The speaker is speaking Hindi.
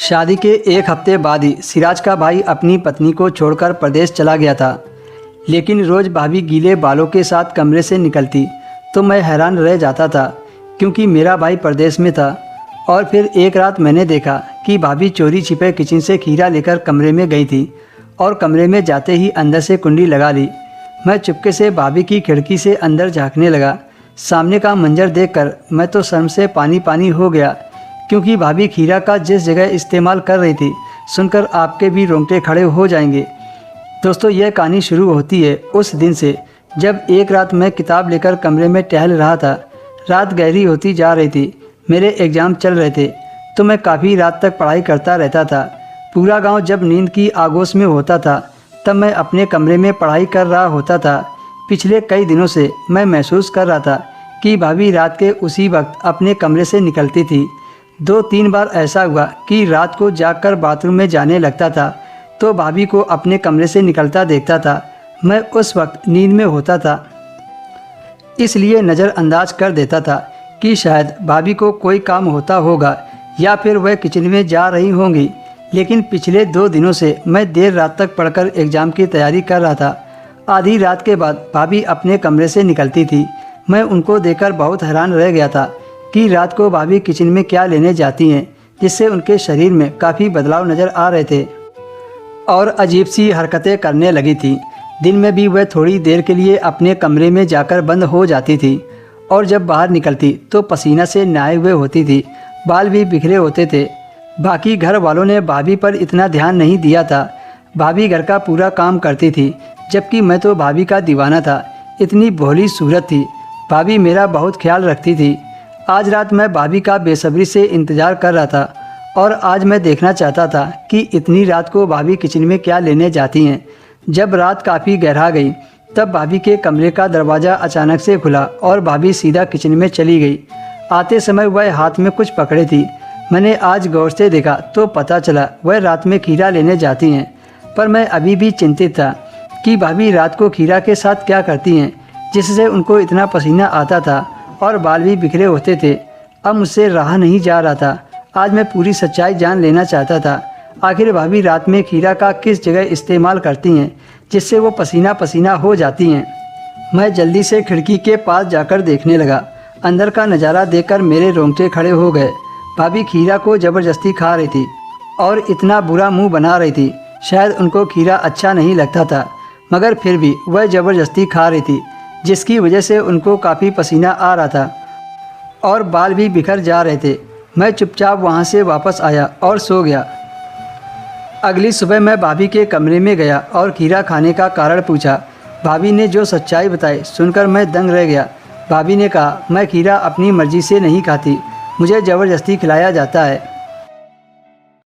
शादी के एक हफ्ते बाद ही सिराज का भाई अपनी पत्नी को छोड़कर प्रदेश चला गया था। लेकिन रोज़ भाभी गीले बालों के साथ कमरे से निकलती तो मैं हैरान रह जाता था, क्योंकि मेरा भाई प्रदेश में था। और फिर एक रात मैंने देखा कि भाभी चोरी छिपे किचन से खीरा लेकर कमरे में गई थी और कमरे में जाते ही अंदर से कुंडी लगा ली। मैं चुपके से भाभी की खिड़की से अंदर झांकने लगा। सामने का मंजर देखकर मैं तो शर्म से पानी पानी हो गया, क्योंकि भाभी खीरा का जिस जगह इस्तेमाल कर रही थी सुनकर आपके भी रोंगटे खड़े हो जाएंगे। दोस्तों, यह कहानी शुरू होती है उस दिन से जब एक रात मैं किताब लेकर कमरे में टहल रहा था। रात गहरी होती जा रही थी, मेरे एग्ज़ाम चल रहे थे, तो मैं काफ़ी रात तक पढ़ाई करता रहता था। पूरा गांव जब नींद की आगोश में होता था तब मैं अपने कमरे में पढ़ाई कर रहा होता था। पिछले कई दिनों से मैं महसूस कर रहा था कि भाभी रात के उसी वक्त अपने कमरे से निकलती थी। 2-3 बार ऐसा हुआ कि रात को जागकर बाथरूम में जाने लगता था तो भाभी को अपने कमरे से निकलता देखता था। मैं उस वक्त नींद में होता था, इसलिए नज़रअंदाज कर देता था कि शायद भाभी को कोई काम होता होगा या फिर वह किचन में जा रही होंगी। लेकिन पिछले 2 दिनों से मैं देर रात तक पढ़कर एग्ज़ाम की तैयारी कर रहा था। आधी रात के बाद भाभी अपने कमरे से निकलती थी। मैं उनको देखकर बहुत हैरान रह गया था कि रात को भाभी किचन में क्या लेने जाती हैं, जिससे उनके शरीर में काफ़ी बदलाव नज़र आ रहे थे और अजीब सी हरकतें करने लगी थी। दिन में भी वह थोड़ी देर के लिए अपने कमरे में जाकर बंद हो जाती थी और जब बाहर निकलती तो पसीना से नहाए हुए होती थी, बाल भी बिखरे होते थे। बाकी घर वालों ने भाभी पर इतना ध्यान नहीं दिया था। भाभी घर का पूरा काम करती थी, जबकि मैं तो भाभी का दीवाना था। इतनी भोली सूरत थी। भाभी मेरा बहुत ख्याल रखती थी। आज रात मैं भाभी का बेसब्री से इंतज़ार कर रहा था और आज मैं देखना चाहता था कि इतनी रात को भाभी किचन में क्या लेने जाती हैं। जब रात काफ़ी गहरा गई तब भाभी के कमरे का दरवाज़ा अचानक से खुला और भाभी सीधा किचन में चली गई। आते समय वह हाथ में कुछ पकड़े थी। मैंने आज गौर से देखा तो पता चला वह रात में खीरा लेने जाती हैं, पर मैं अभी भी चिंतित था कि भाभी रात को खीरा के साथ क्या करती हैं, जिससे उनको इतना पसीना आता था और बाल भी बिखरे होते थे। अब मुझसे रहा नहीं जा रहा था। आज मैं पूरी सच्चाई जान लेना चाहता था। आखिर भाभी रात में खीरा का किस जगह इस्तेमाल करती हैं, जिससे वो पसीना पसीना हो जाती हैं। मैं जल्दी से खिड़की के पास जाकर देखने लगा। अंदर का नज़ारा देखकर मेरे रोंगटे खड़े हो गए। भाभी खीरा को ज़बरदस्ती खा रही थी और इतना बुरा मुंह बना रही थी। शायद उनको खीरा अच्छा नहीं लगता था, मगर फिर भी वह ज़बरदस्ती खा रही थी, जिसकी वजह से उनको काफ़ी पसीना आ रहा था और बाल भी बिखर जा रहे थे। मैं चुपचाप वहाँ से वापस आया और सो गया। अगली सुबह मैं भाभी के कमरे में गया और खीरा खाने का कारण पूछा। भाभी ने जो सच्चाई बताई सुनकर मैं दंग रह गया। भाभी ने कहा, मैं खीरा अपनी मर्ज़ी से नहीं खाती, मुझे ज़बरदस्ती खिलाया जाता है।